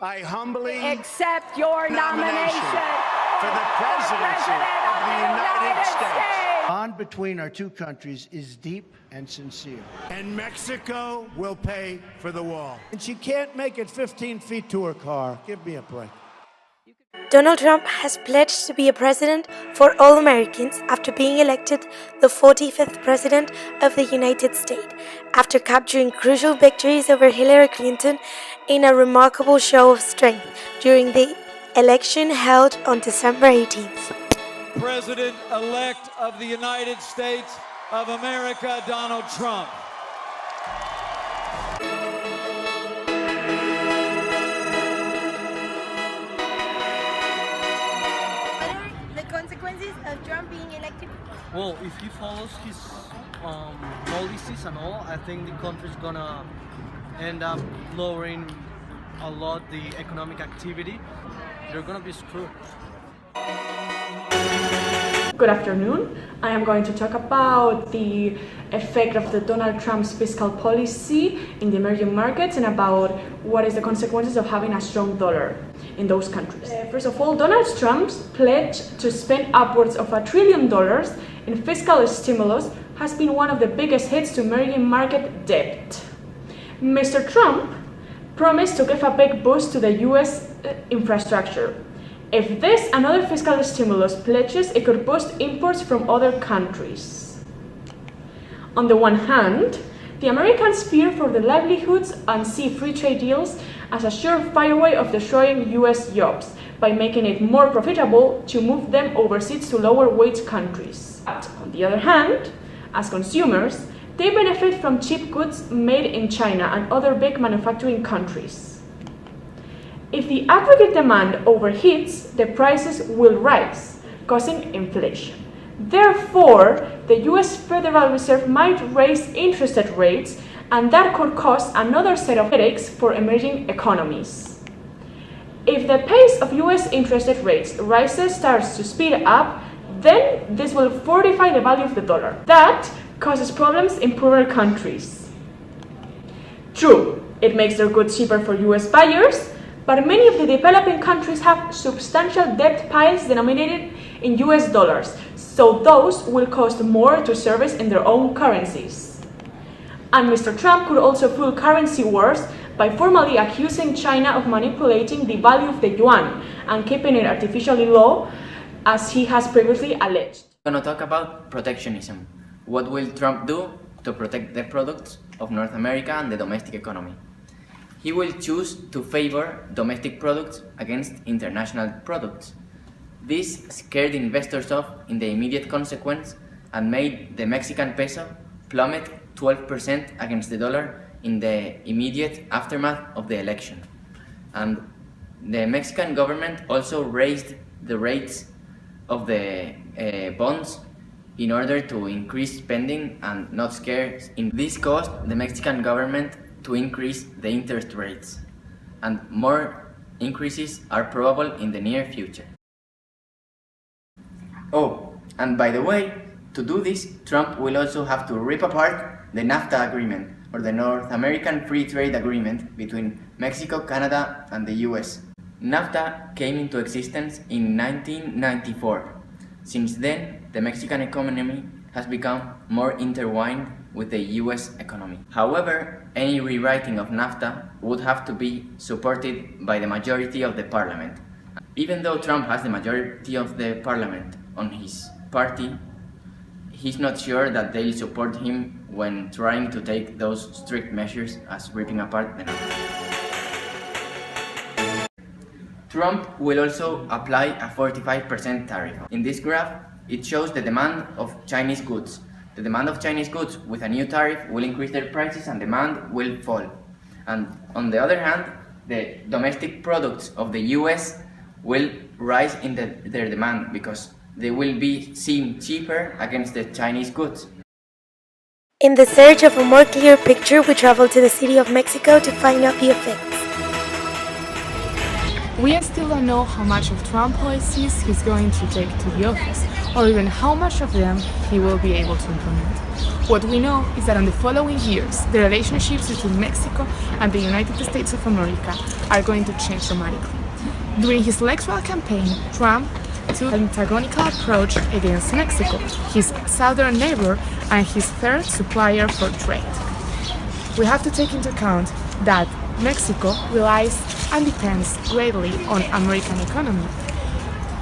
I humbly accept your nomination for the presidency of the United States. Bond between our two countries is deep and sincere. And Mexico will pay for the wall. And she can't make it 15 feet to her car. Give me a break. Donald Trump has pledged to be a president for all Americans after being elected the 45th president of the United States, after capturing crucial victories over Hillary Clinton in a remarkable show of strength during the election held on December 18th. President-elect of the United States of America, Donald Trump. Consequences of Trump being elected? Well, if he follows his policies and all, I think the country's gonna end up lowering a lot the economic activity. They're gonna be screwed. Good afternoon. I am going to talk about the effect of the Donald Trump's fiscal policy in the emerging markets and about what is the consequences of having a strong dollar in those countries. First of all, Donald Trump's pledge to spend upwards of $1 trillion in fiscal stimulus has been one of the biggest hits to emerging market debt. Mr. Trump promised to give a big boost to the US infrastructure. If this and other fiscal stimulus pledges, it could boost imports from other countries. On the one hand, the Americans fear for their livelihoods and see free trade deals as a surefire way of destroying US jobs by making it more profitable to move them overseas to lower-wage countries. But on the other hand, as consumers, they benefit from cheap goods made in China and other big manufacturing countries. If the aggregate demand overheats, the prices will rise, causing inflation. Therefore, the US Federal Reserve might raise interest rates, and that could cause another set of headaches for emerging economies. If the pace of US interest rates rises starts to speed up, then this will fortify the value of the dollar. That causes problems in poorer countries. True, it makes their goods cheaper for US buyers, but many of the developing countries have substantial debt piles denominated in US dollars, so those will cost more to service in their own currencies. And Mr. Trump could also fuel currency wars by formally accusing China of manipulating the value of the yuan and keeping it artificially low, as he has previously alleged. We're going to talk about protectionism. What will Trump do to protect the products of North America and the domestic economy? He will choose to favor domestic products against international products. This scared investors off in the immediate consequence and made the Mexican peso plummet 12% against the dollar in the immediate aftermath of the election. And the Mexican government also raised the rates of the bonds in order to increase spending and not scare. This caused the Mexican government to increase the interest rates, and more increases are probable in the near future. Oh, and by the way, to do this, Trump will also have to rip apart the NAFTA agreement, or the North American Free Trade Agreement between Mexico, Canada, and the US. NAFTA came into existence in 1994. Since then, the Mexican economy has become more intertwined with the US economy. However, any rewriting of NAFTA would have to be supported by the majority of the parliament. Even though Trump has the majority of the parliament on his party, he's not sure that they'll support him when trying to take those strict measures as ripping apart the NAFTA. Trump will also apply a 45% tariff. In this graph, it shows the demand of Chinese goods. The demand of Chinese goods with a new tariff will increase their prices and demand will fall. And on the other hand, the domestic products of the US will rise in their demand because they will be seen cheaper against the Chinese goods. In the search of a more clear picture, we traveled to the city of Mexico to find out the effects. We still don't know how much of Trump policies he's going to take to the office, or even how much of them he will be able to implement. What we know is that in the following years, the relationships between Mexico and the United States of America are going to change dramatically. During his electoral campaign, Trump took an antagonical approach against Mexico, his southern neighbor and his third supplier for trade. We have to take into account that Mexico relies and depends greatly on American economy.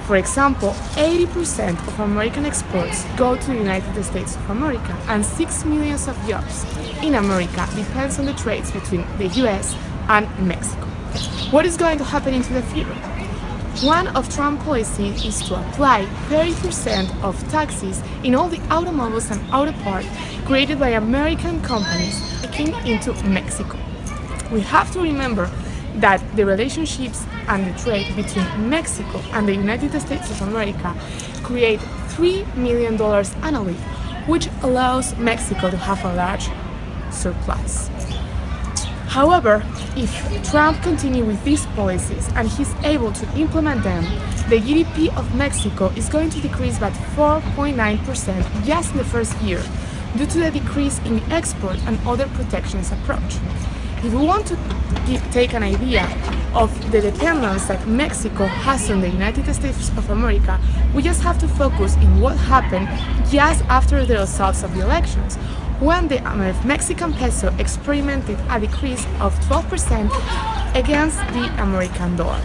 For example, 80% of American exports go to the United States of America, and 6 million of jobs in America depends on the trades between the US and Mexico. What is going to happen into the future? One of Trump's policies is to apply 30% of taxes in all the automobiles and auto parts created by American companies into Mexico. We have to remember that the relationships and the trade between Mexico and the United States of America create $3 million annually, which allows Mexico to have a large surplus. However, if Trump continues with these policies and he's able to implement them, the GDP of Mexico is going to decrease by 4.9% just in the first year, due to the decrease in the export and other protectionist approach. If we want to take an idea of the dependence that Mexico has on the United States of America, we just have to focus in what happened just after the results of the elections, when the Mexican peso experienced a decrease of 12% against the American dollar.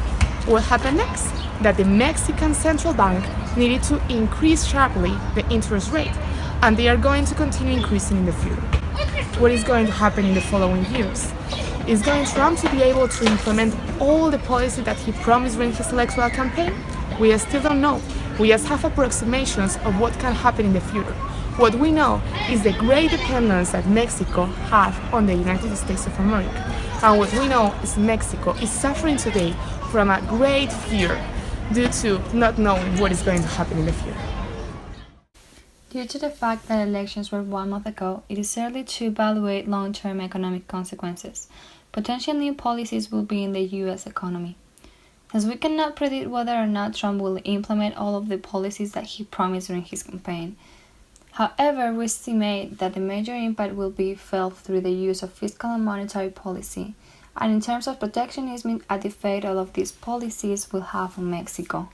What happened next? That the Mexican central bank needed to increase sharply the interest rate, and they are going to continue increasing in the future. What is going to happen in the following years? Is Trump to be able to implement all the policy that he promised during his electoral campaign? We still don't know. We just have approximations of what can happen in the future. What we know is the great dependence that Mexico has on the United States of America. And what we know is Mexico is suffering today from a great fear due to not knowing what is going to happen in the future. Due to the fact that elections were 1 month ago, it is early to evaluate long-term economic consequences. Potential new policies will be in the U.S. economy, as we cannot predict whether or not Trump will implement all of the policies that he promised during his campaign. However, we estimate that the major impact will be felt through the use of fiscal and monetary policy, and in terms of protectionism, the effect all of these policies will have on Mexico.